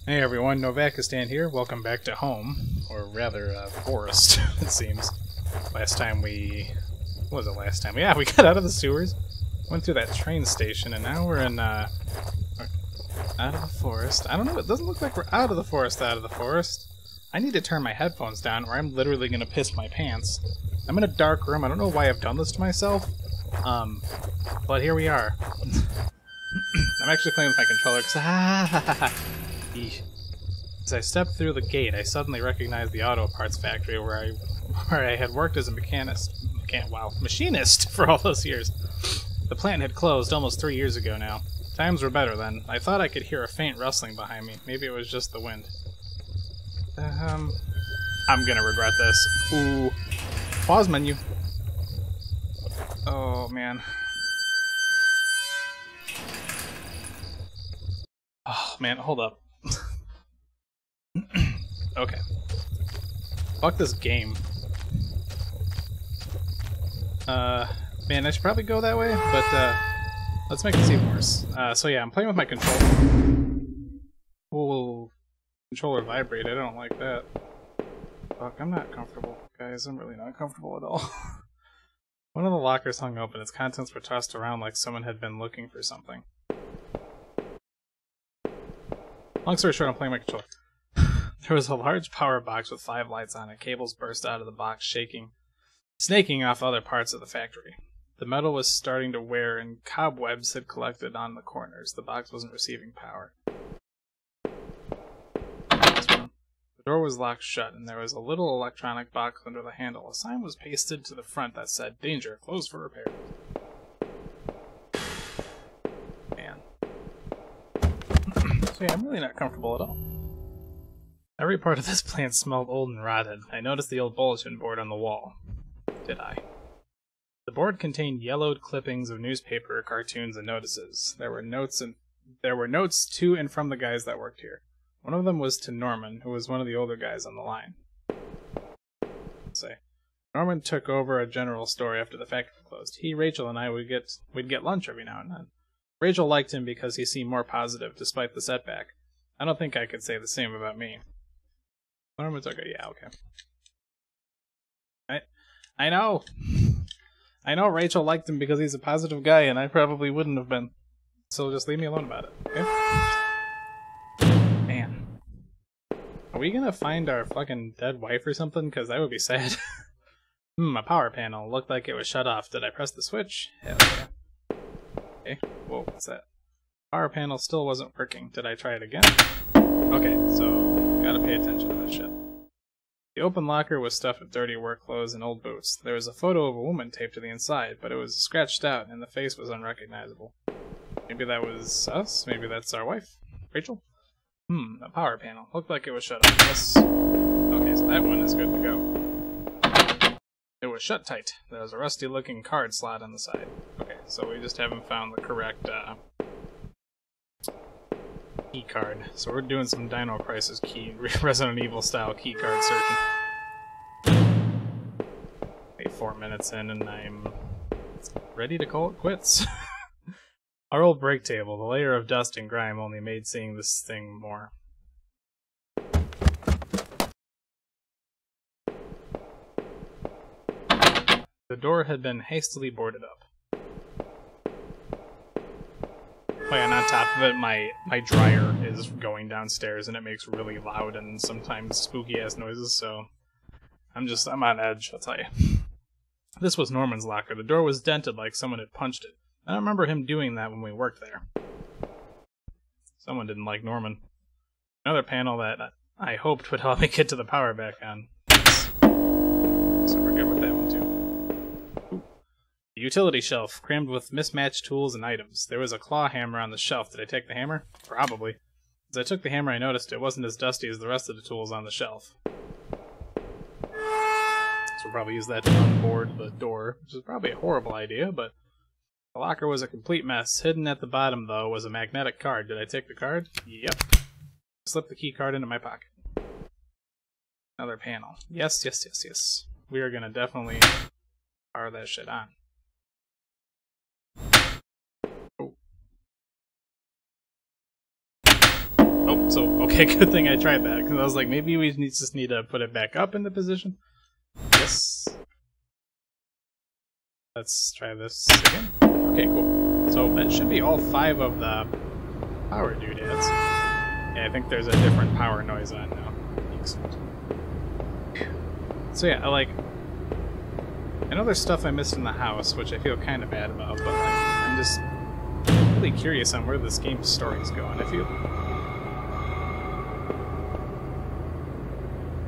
Hey everyone, Novakastand here. Welcome back to home, or rather, forest, it seems. Last time we... What was it last time? Yeah, we got out of the sewers, went through that train station, and now we're in, out of the forest. I don't know, it doesn't look like we're out of the forest. I need to turn my headphones down, or I'm literally gonna piss my pants. I'm in a dark room. I don't know why I've done this to myself, but here we are. I'm actually playing with my controller, because as I stepped through the gate, I suddenly recognized the auto parts factory where I had worked as a machinist for all those years. The plant had closed almost 3 years ago now. Times were better then. I thought I could hear a faint rustling behind me. Maybe it was just the wind. I'm gonna regret this. Ooh. Pause menu. Oh, man. Oh, man, hold up. Okay. Fuck this game. Man, I should probably go that way, but, let's make it seem worse. So yeah, I'm playing with my controller. Ooh. Controller vibrate, I don't like that. Fuck, I'm not comfortable, guys. I'm really not comfortable at all. One of the lockers hung open. Its contents were tossed around like someone had been looking for something. Long story short, I'm playing my controller. There was a large power box with 5 lights on it. Cables burst out of the box, snaking off other parts of the factory. The metal was starting to wear, and cobwebs had collected on the corners. The box wasn't receiving power. The door was locked shut, and there was a little electronic box under the handle. A sign was pasted to the front that said, "Danger, closed for repair." Man. So yeah, I'm really not comfortable at all. Every part of this plant smelled old and rotted. I noticed the old bulletin board on the wall. Did I? The board contained yellowed clippings of newspaper, cartoons, and notices. There were notes to and from the guys that worked here. One of them was to Norman, who was one of the older guys on the line. Let's say Norman took over a general store after the factory closed. He, Rachel, and I we'd get lunch every now and then. Rachel liked him because he seemed more positive despite the setback. I don't think I could say the same about me. Norman's okay. Yeah, okay. I know. I know Rachel liked him because he's a positive guy, and I probably wouldn't have been. So just leave me alone about it, okay? Man. Are we gonna find our fucking dead wife or something? Because that would be sad. A power panel. Looked like it was shut off. Did I press the switch? Hell yeah. Okay. Whoa, what's that? Power panel still wasn't working. Did I try it again? Okay, so gotta pay attention to that shit. The open locker was stuffed with dirty work clothes and old boots. There was a photo of a woman taped to the inside, but it was scratched out and the face was unrecognizable. Maybe that was us? Maybe that's our wife? Rachel? A power panel. Looked like it was shut off. Yes. Okay, so that one is good to go. It was shut tight. There was a rusty looking card slot on the side. Okay, so we just haven't found the correct, key card. So we're doing some Dino Crisis Resident Evil style key card searching. 4 minutes in and I'm ready to call it quits. Our old break table, the layer of dust and grime only made seeing this thing more. The door had been hastily boarded up. Oh yeah, and on top of it, my dryer is going downstairs and it makes really loud and sometimes spooky ass noises, so I'm on edge, I'll tell you. This was Norman's locker. The door was dented like someone had punched it. I don't remember him doing that when we worked there. Someone didn't like Norman. Another panel that I hoped would help me get to the power back on. Yes. So we're good with that one too. The utility shelf, crammed with mismatched tools and items. There was a claw hammer on the shelf. Did I take the hammer? Probably. As I took the hammer, I noticed it wasn't as dusty as the rest of the tools on the shelf. So we'll probably use that to unboard the door, which is probably a horrible idea, but the locker was a complete mess. Hidden at the bottom, though, was a magnetic card. Did I take the card? Yep. Slip the key card into my pocket. Another panel. Yes, yes, yes, yes. We are gonna definitely power that shit on. Oh, So, okay, good thing I tried that, because I was like, maybe we just need to put it back up into position. Yes. Let's try this again. Okay, cool. So that should be all 5 of the power doodads. Yeah, I think there's a different power noise on now. Excellent. So yeah, I know there's stuff I missed in the house, which I feel kind of bad about, but like, I'm just really curious on where this game's story is going. I feel...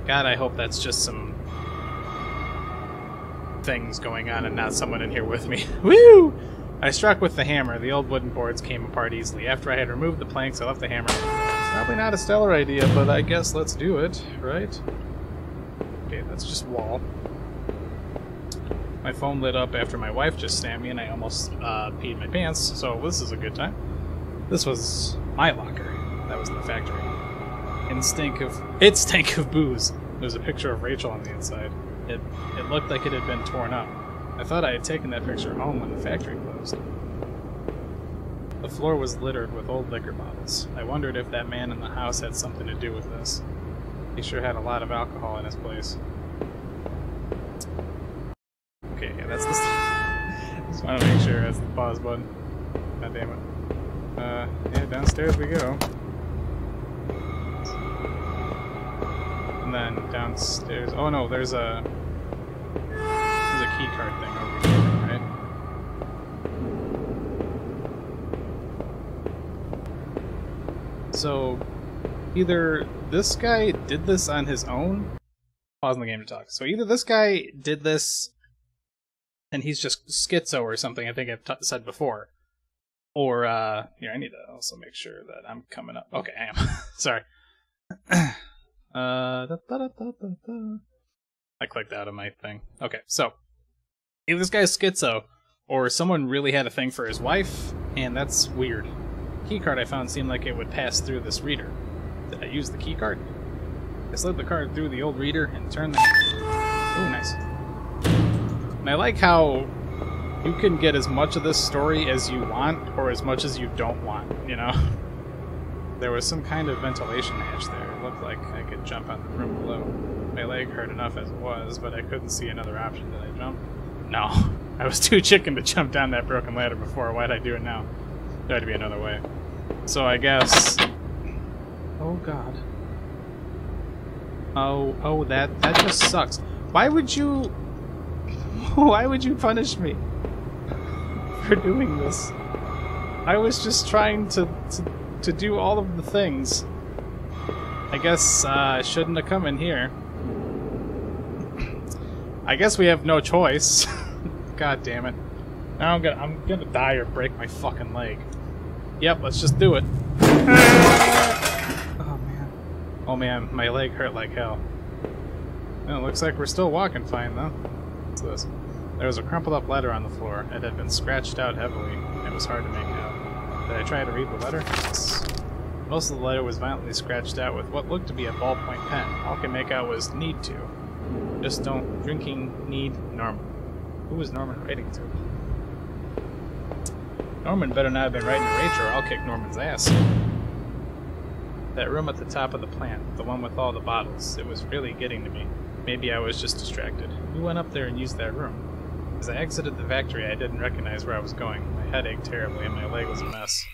God, I hope that's just some things going on and not someone in here with me. Woo! I struck with the hammer. The old wooden boards came apart easily. After I had removed the planks, I left the hammer. Probably not a stellar idea, but I guess let's do it, right? Okay, that's just wall. My phone lit up after my wife just slammed me and I almost peed my pants, so this is a good time. This was my locker. That was in the factory. It stank of booze. There's a picture of Rachel on the inside. It looked like it had been torn up. I thought I had taken that picture home when the factory closed. The floor was littered with old liquor bottles. I wondered if that man in the house had something to do with this. He sure had a lot of alcohol in his place. Okay, yeah, that's the stuff. Just want to make sure that's the pause button. God damn it. Yeah, downstairs we go. And then downstairs... Oh no, there's a key card thing over here, right? So, either this guy did this on his own... Pausing the game to talk. So either this guy did this and he's just schizo or something, I think I've said before. Or, here, I need to also make sure that I'm coming up. Okay, I am. Sorry. I clicked out of my thing. Okay, so either this guy's schizo, or someone really had a thing for his wife, and that's weird. The keycard I found seemed like it would pass through this reader. Did I use the keycard? I slid the card through the old reader and turned the handle. Ooh, nice. And I like how you can get as much of this story as you want, or as much as you don't want, you know? There was some kind of ventilation hatch there. It looked like I could jump on the room below. My leg hurt enough as it was, but I couldn't see another option. Did I jump? No. I was too chicken to jump down that broken ladder before. Why'd I do it now? There had to be another way. So I guess... Oh god. Oh, that just sucks. Why would you... Why would you punish me for doing this? I was just trying to do all of the things. I guess I shouldn't have come in here. I guess we have no choice. God damn it. Now I'm gonna die or break my fucking leg. Yep, let's just do it. Oh man. Oh man, my leg hurt like hell. Well, it looks like we're still walking fine though. What's this? There was a crumpled up letter on the floor. It had been scratched out heavily. It was hard to make out. Did I try to read the letter? Yes. Most of the letter was violently scratched out with what looked to be a ballpoint pen. All I could make out was need to. Just don't. Drinking, need, Norman. Who was Norman writing to? Norman better not have been writing to Rachel or I'll kick Norman's ass. That room at the top of the plant, the one with all the bottles, it was really getting to me. Maybe I was just distracted. Who went up there and used that room? As I exited the factory, I didn't recognize where I was going. My head ached terribly and my leg was a mess.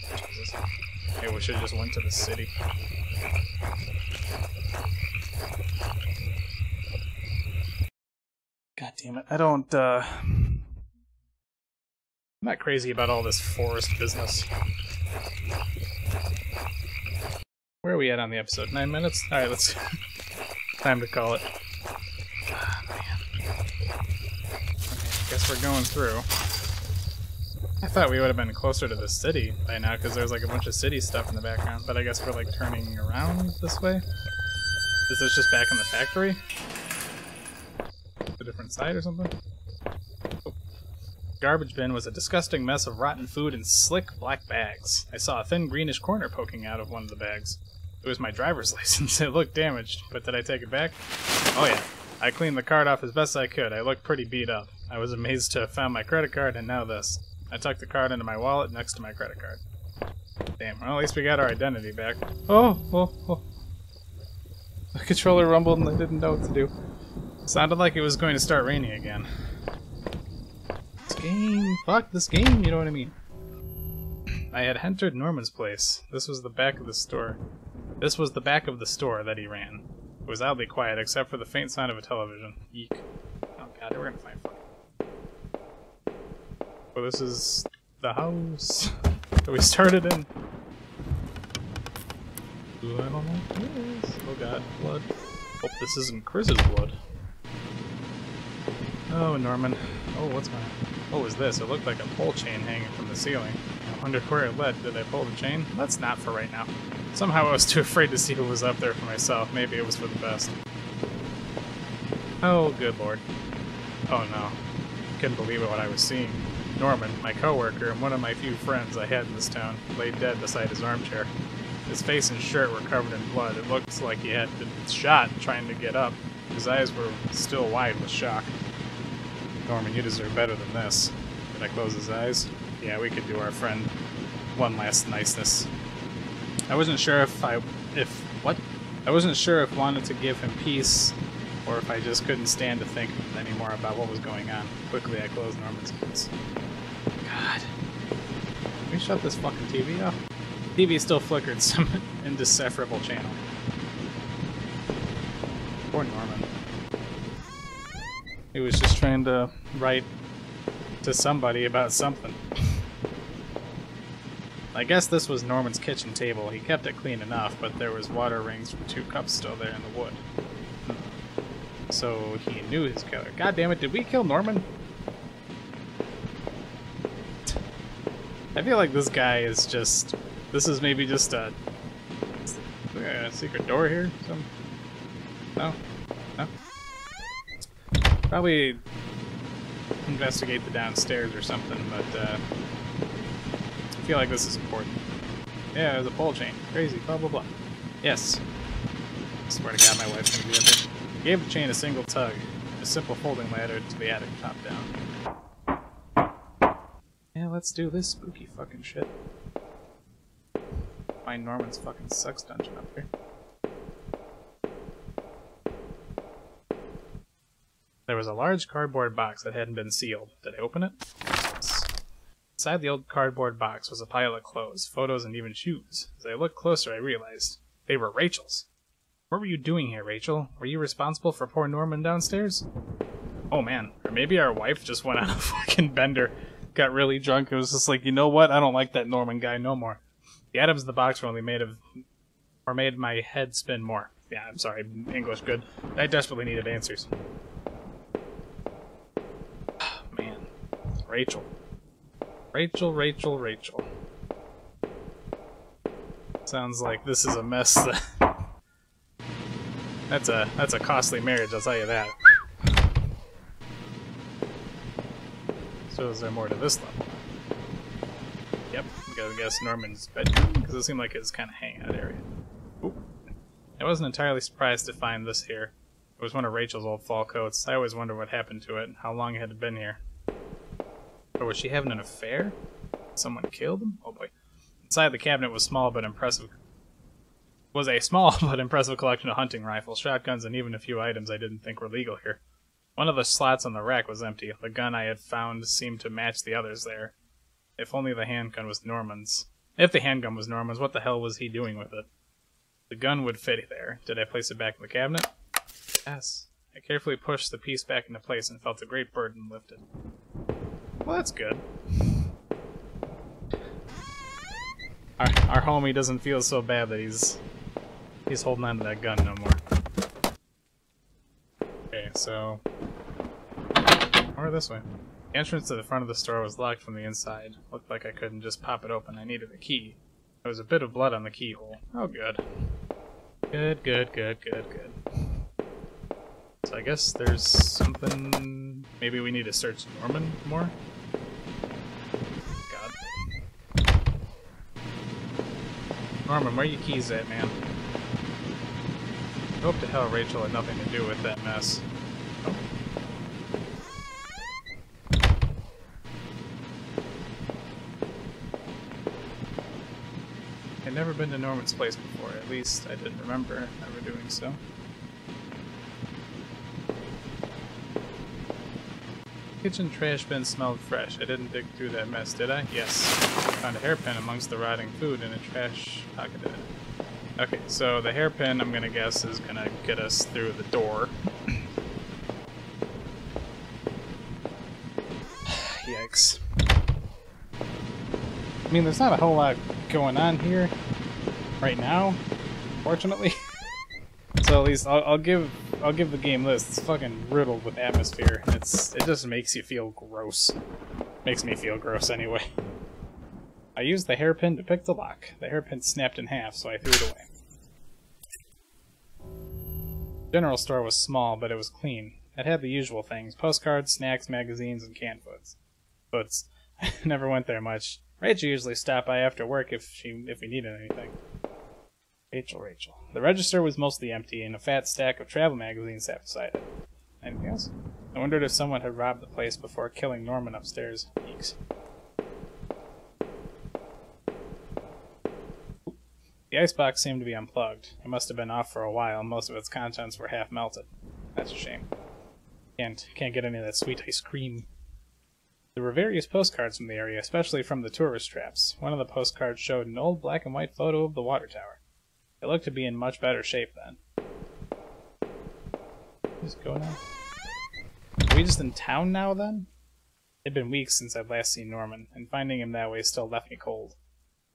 Jesus. Maybe we should have just went to the city. God damn it. I don't, I'm not crazy about all this forest business. Where are we at on the episode? 9 minutes? Alright, let's... Time to call it. Ah, man. Okay, guess we're going through. I thought we would have been closer to the city by now, because there's like a bunch of city stuff in the background, but I guess we're like turning around this way? Is this just back in the factory? A different side or something? Oh. Garbage bin was a disgusting mess of rotten food in slick black bags. I saw a thin greenish corner poking out of one of the bags. It was my driver's license. It looked damaged, but did I take it back? Oh yeah. I cleaned the card off as best I could. I looked pretty beat up. I was amazed to have found my credit card and now this. I tucked the card into my wallet next to my credit card. Damn, well, at least we got our identity back. Oh. The controller rumbled and I didn't know what to do. Sounded like it was going to start raining again. This game, fuck this game, you know what I mean? I had entered Norman's place. This was the back of the store. This was the back of the store that he ran. It was oddly quiet, except for the faint sound of a television. Eek. Oh god, we're gonna find fucking... Well, this is the house that we started in. Ooh, I don't like this. Oh god, blood. Hope this isn't Chris's blood. Oh, Norman. Oh, what's my... What was this? It looked like a pole chain hanging from the ceiling. I wonder where it led. Did I pull the chain? That's not for right now. Somehow I was too afraid to see who was up there for myself. Maybe it was for the best. Oh, good lord. Oh no. Couldn't believe it what I was seeing. Norman, my coworker, and one of my few friends I had in this town, lay dead beside his armchair. His face and shirt were covered in blood. It looked like he had been shot trying to get up. His eyes were still wide with shock. Norman, you deserve better than this. Did I close his eyes? Yeah, we could do our friend one last niceness. I wasn't sure I wasn't sure if I wanted to give him peace, or if I just couldn't stand to think anymore about what was going on. Quickly, I closed Norman's eyes. God. Can we shut this fucking TV off? TV still flickered some indecipherable channel. Poor Norman. He was just trying to write to somebody about something. I guess this was Norman's kitchen table. He kept it clean enough, but there was water rings from 2 cups still there in the wood. So he knew his killer. God damn it, did we kill Norman? I feel like this guy is just... This is maybe just a secret door here? No? No? Probably investigate the downstairs or something, but I feel like this is important. Yeah, there's a pole chain. Crazy, blah blah blah. Yes. I swear to God, my wife's gonna be up there. Gave the chain a single tug. A simple folding ladder to the attic top down. Yeah, let's do this spooky fucking shit. Find Norman's fucking sex dungeon up here. There was a large cardboard box that hadn't been sealed. Did I open it? Yes. Inside the old cardboard box was a pile of clothes, photos, and even shoes. As I looked closer, I realized they were Rachel's. What were you doing here, Rachel? Were you responsible for poor Norman downstairs? Oh man, or maybe our wife just went on a fucking bender, got really drunk, and was just like, you know what? I don't like that Norman guy no more. The items in the box were only made my head spin more. Yeah, I'm sorry, English good. I desperately needed answers. Man. Rachel. Rachel. Sounds like this is a mess. That's a costly marriage, I'll tell you that. So is there more to this level? Yep, we gotta guess Norman's bedroom, because it seemed like his kind of hangout area. Oop. I wasn't entirely surprised to find this here. It was one of Rachel's old fall coats. I always wondered what happened to it, how long it had been here. Or was she having an affair? Someone killed him? Oh boy. Inside the cabinet was a small but impressive collection of hunting rifles, shotguns, and even a few items I didn't think were legal here. One of the slots on the rack was empty. The gun I had found seemed to match the others there. If only the handgun was Norman's. If the handgun was Norman's, what the hell was he doing with it? The gun would fit there. Did I place it back in the cabinet? Yes. I carefully pushed the piece back into place and felt a great burden lifted. Well, that's good. Our homie doesn't feel so bad that he's holding on to that gun no more. Okay, so... Or this way. The entrance to the front of the store was locked from the inside. Looked like I couldn't just pop it open. I needed a key. There was a bit of blood on the keyhole. Oh, good. Good. So I guess there's something... Maybe we need to search Norman more? God. Norman, where are your keys at, man? I hope to hell Rachel had nothing to do with that mess. Oh. I'd never been to Norman's place before. At least I didn't remember ever doing so. Kitchen trash bin smelled fresh. I didn't dig through that mess, did I? Yes. Found a hairpin amongst the rotting food in a trash pocket. Okay, so the hairpin, I'm gonna guess, is gonna get us through the door. Yikes. I mean, there's not a whole lot going on here right now, fortunately. So at least I'll give the game this. It's fucking riddled with atmosphere. It just makes you feel gross. Makes me feel gross anyway. I used the hairpin to pick the lock. The hairpin snapped in half, so I threw it away. The general store was small, but it was clean. It had the usual things: postcards, snacks, magazines, and canned foods. I never went there much. Rachel usually stopped by after work if we needed anything. Rachel. The register was mostly empty, and a fat stack of travel magazines sat beside it. Anything else? I wondered if someone had robbed the place before killing Norman upstairs. Eeks. The icebox seemed to be unplugged. It must have been off for a while, and most of its contents were half melted. That's a shame. Can't get any of that sweet ice cream. There were various postcards from the area, especially from the tourist traps. One of the postcards showed an old black and white photo of the water tower. It looked to be in much better shape then. What's going on? Are we just in town now then? It had been weeks since I'd last seen Norman, and finding him that way still left me cold.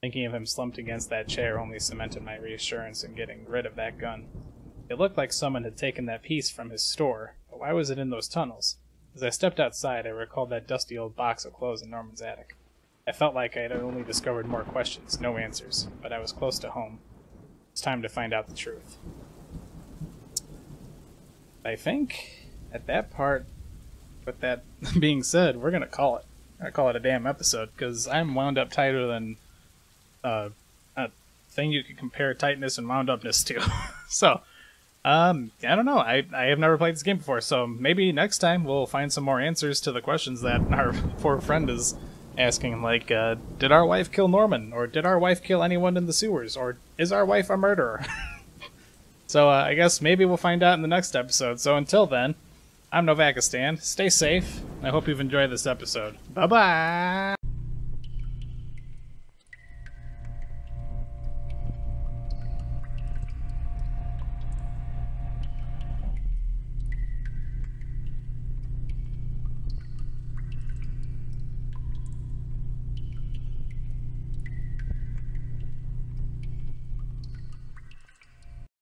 Thinking of him slumped against that chair only cemented my reassurance in getting rid of that gun. It looked like someone had taken that piece from his store, but why was it in those tunnels? As I stepped outside, I recalled that dusty old box of clothes in Norman's attic. I felt like I had only discovered more questions, no answers, but I was close to home. It's time to find out the truth. I think, at that part, with that being said, we're gonna call it. I'm gonna call it a damn episode, because I'm wound up tighter than a thing you could compare tightness and wound upness to. So, I don't know. I have never played this game before, so maybe next time we'll find some more answers to the questions that our poor friend is asking, like, did our wife kill Norman? Or did our wife kill anyone in the sewers? Or is our wife a murderer? So I guess maybe we'll find out in the next episode. So until then, I'm Novakastand. Stay safe. I hope you've enjoyed this episode. Bye-bye!